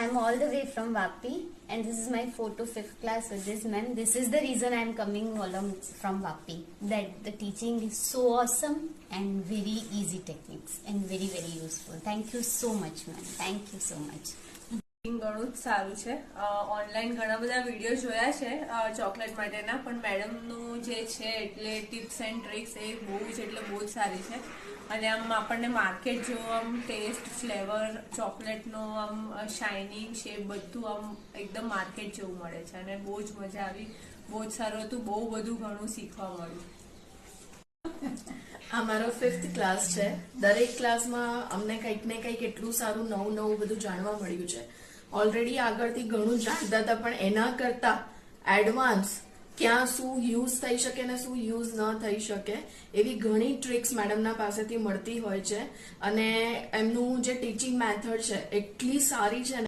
I'm all the way from Vapi, and this is my 4th to 5th class with this man. This is the reason I'm coming along from Vapi. That the teaching is so awesome and very easy techniques and very very useful. Thank you so much, man. Thank you so much. ઘણું જ સારું છે. Online ઘણા બધા video જોયા છે chocolate માટેના, પણ મેડમનું જે છે એટલે ટિપ્સ એન્ડ ટ્રિક્સ એ બહુ જ એટલે બહુ જ સારી છે. અને આમ આપણને માર્કેટ જેવો આમ ટેસ્ટ, ફ્લેવર, ચોકલેટનો આમ શાઇનિંગ શેપ બધું આમ એકદમ માર્કેટ જેવું મળે છે. અને બહુ જ મજા આવી, બહુ જ સારું હતું, બહુ બધું ઘણું શીખવા મળ્યું. આ મારો 5th ક્લાસ છે. દરેક ક્લાસમાં અમને કંઈક ને કંઈક એટલું સારું નવું નવું બધું જાણવા મળ્યું છે. ઓલરેડી આગળથી ઘણું જાણતા હતા, પણ એના કરતા એડવાન્સ ક્યાં શું યુઝ થઈ શકે ને શું યુઝ ન થઈ શકે એવી ઘણી ટ્રિક્સ મેડમના પાસેથી મળતી હોય છે. અને એમનું જે ટીચિંગ મેથડ છે એટલી સારી છે ને